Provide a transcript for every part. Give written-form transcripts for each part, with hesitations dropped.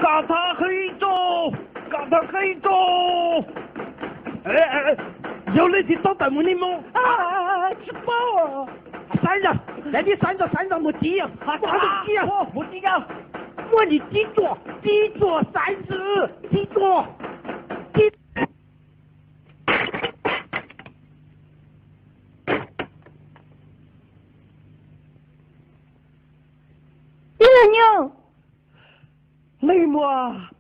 嘎他黑走，嘎他黑走。哎，有人去找弹幕的吗？啊，吃饱哦。山上，那你山上没地呀？啥子地呀？没地呀？我你记住3字，记住。牛，雷姆啊！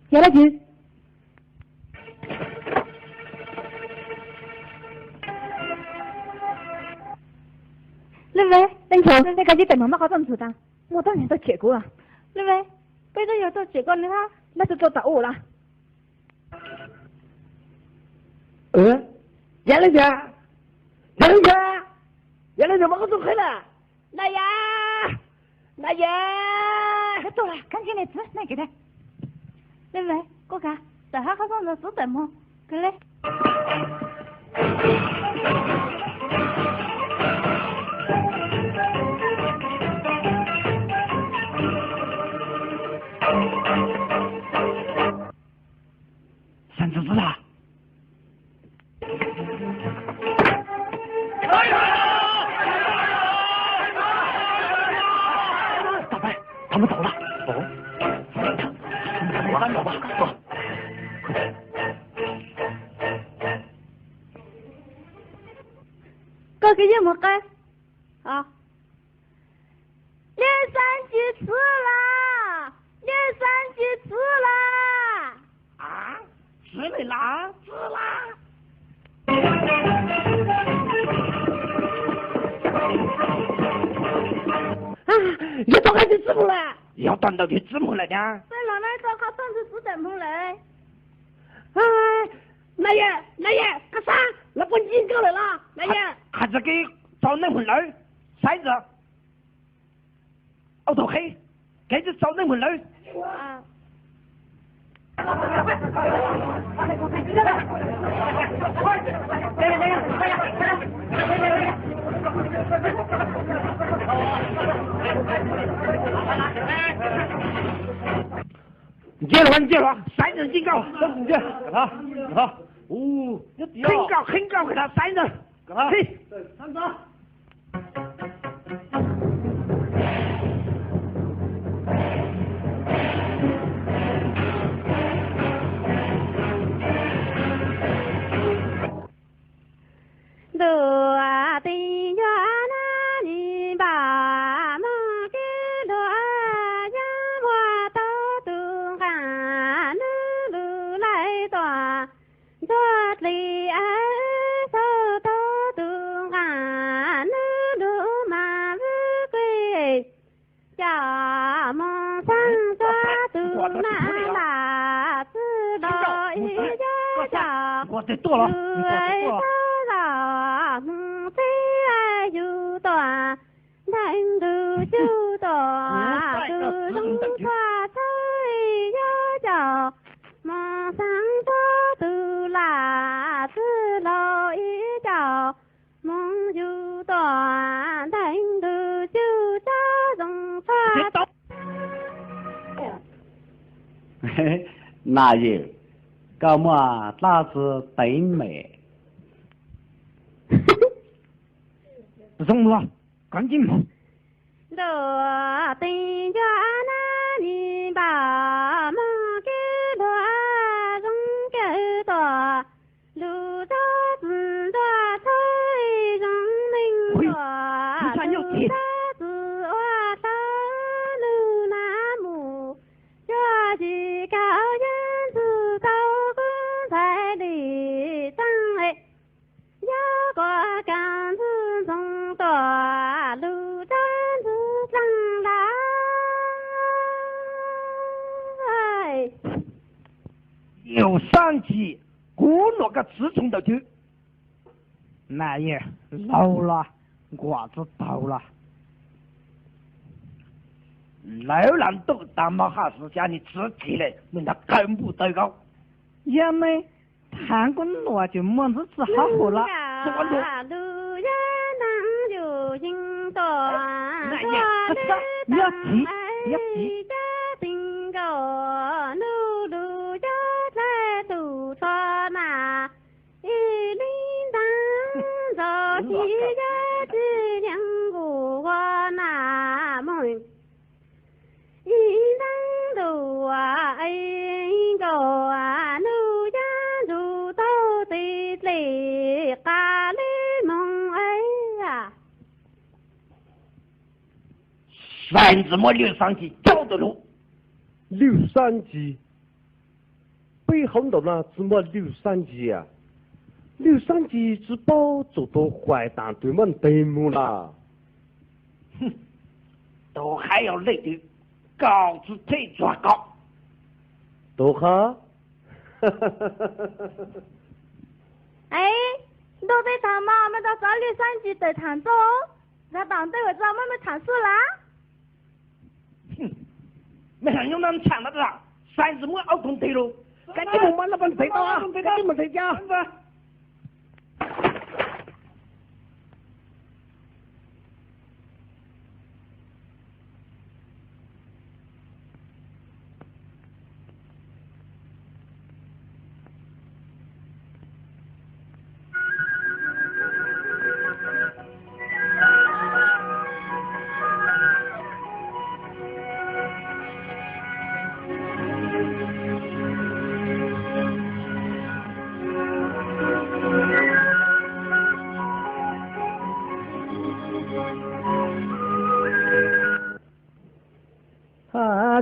要了去。另外，等瞧，你赶紧等妈妈好怎么做的？我当年都结过了。另外，背着有做结过的他，那就做到我了。杨丽娟，妈妈做开了。来呀！快走了，赶紧来吃，来给他。另外，哥哥，等下好像是做什么？过来。三子子啦！大白，他们走了。走吧，走。哥哥有没干？啊！连三句吃啦！啊！吃了啦！啊！要到哪去吃木了？要端到去吃木了的。在哪来找他上次吃怎么来？哎，大爷，干啥？那不你搞来了？大爷，还是给找恁份儿筛子，熬头黑，给你找恁份儿。啊。你接了，3人警告，给他，很高，给他3人，给他，嘿，三子。罗的呀那里把马给罗呀我都都喊路来抓里哎手都喊路马乌龟叫梦上抓都那子老一呀叫我得多了，难度就大，都弄抓菜要叫，马上抓都拉子老一叫，梦就断，难度就叫中抓。嘿，哪有？搞么那是对美？中了，赶紧跑！罗登家那里把马给罗中给多，路着子着菜中明着，路着子我到路那木，这几高烟子高官在里长哎，要过杆子中多路着。又上去咕落个刺虫头去，那也老了，我知道了。老人都当嘛哈是叫你自己嘞，问他根不得高。也没谈过路就么子治好了。路呀路呀能就行。nhất trí nhất trí tình cờ nụ đủ cho thế tụ cho mà y linh tăng do chỉ ra chỉ nhang của con à mồi y tăng đủ ai cầu nụ cha dù tao tì lì cả lì mong ấy à三子摸六上去交的路63级，背后头呢怎么63级啊？63级之宝做到坏蛋对门对目啦，哼，都还要累的高子腿抓高，都哈，哎，都在谈嘛，我们到找63级的谈中，那党队我知道我们谈输啦。哼，没想用他们抢了的啦，三子摸熬通腿喽，赶紧我们那边腿到啊，赶紧我们腿家。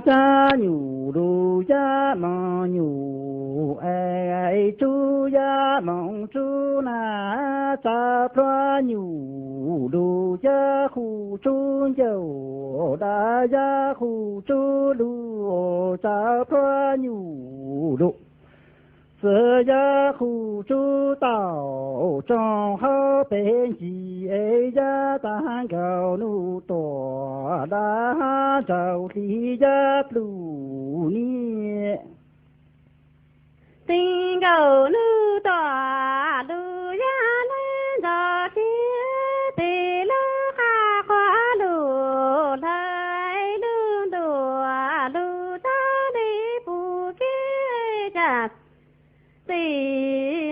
cha nhủ đồ cha mà nhủ ai chú ya mong chú na cha pra nhủ đồ cha khu chú dầu đa ya khu chú lu cha pra nhủ đồ giờ ya khu chú tao trong hao bên gì ấy ya tan gạo nu tỏa đã giàu thì ya lu ni tình gạo nu tỏa lu ya lên giàu thì tê lu ha khoa lu lại lu đùa lu ta đi bù kia chặt tì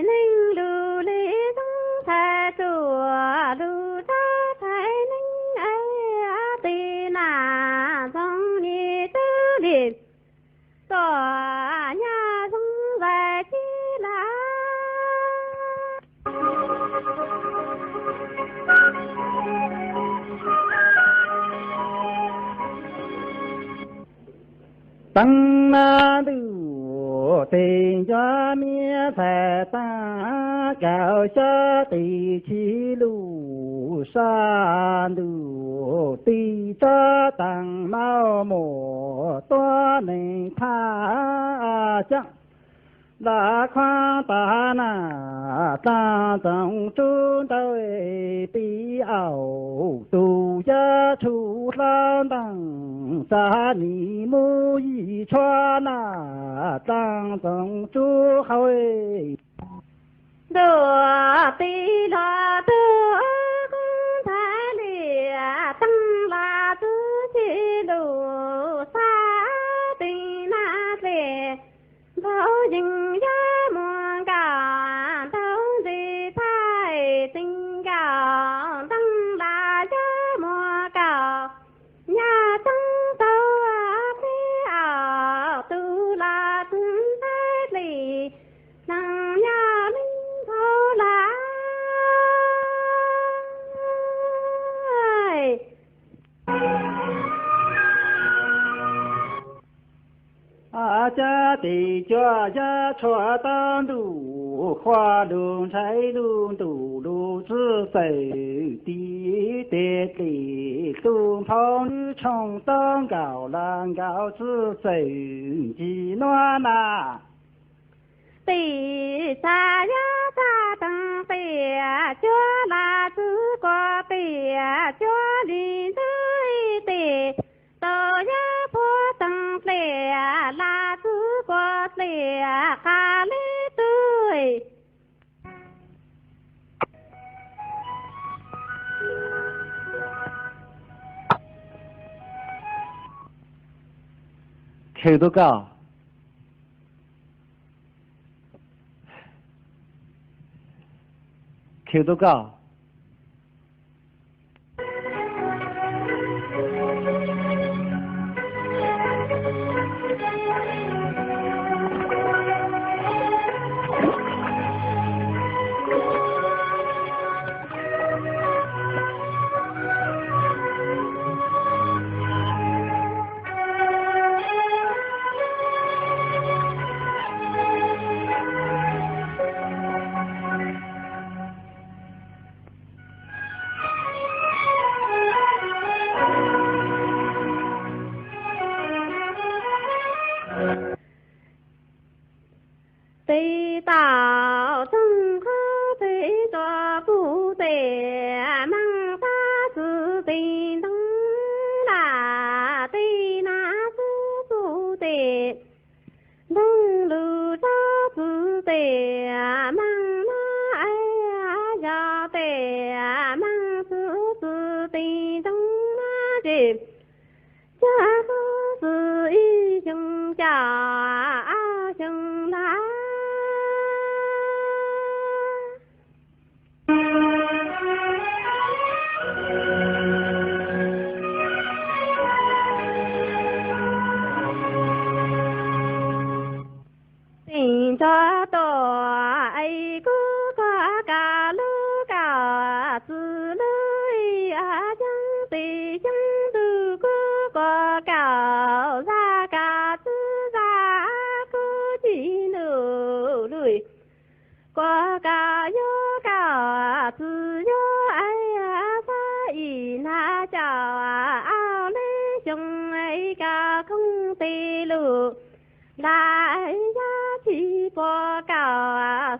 ninh lu lý dung thà chùa lu ta thái ninh ấy tì nà dòng đi tư liệt tòa nhà dung dài chi lá tăng na du tình cho mía thẻ ta gạo cho tỷ chi lu sa du tỷ cho tăng mau mồ toa này tha chẳng đã khoa ta na ta tổng trung tới bị ảo tu gia chu lan đăng sa ni mu yi choa na tăng tổng chu hơi đùa tì loa đùa cũng thái lìa tăng là tư chi đủ xa tình na lìa bao dình giá muôn cả thấu gì thái tình cả tăng là giá muôn cả nhà tăng tàu phía ảo tu là tương thái lì năng nhà linh thâu là cha tỷ cho cha cho tăng đủ khoa đường trái đường đủ đủ tư tẩy tỷ tệ tỷ tung phong như trong tăng gạo lan gạo tư tẩy chỉ noa na tỷ xa ya xa tăng tỉa cho là thứ qua tỉa cho đi tới tỉa tờ ya phô tăng tỉa là thứ qua tỉa khá lê tươi khều tố cao khều tố cao tây tạo trong khó thế cho phụ tệ mang ta sự tình đông là tây na sự phụ tệ đông lưu cho sự tệ mang na ai cho tệ mang sự tình đông na dịp cha có sự y chung cha chung lá tình cho tôi ấy có cả lũ cả từ nơi chẳng tì chẳng từ có cả ra cả từ ra có chỉ nửa lười có cả yo cả từ yo ai sa y na chào ao lê chung ấy cả không tì lửa lại giá chỉ có cả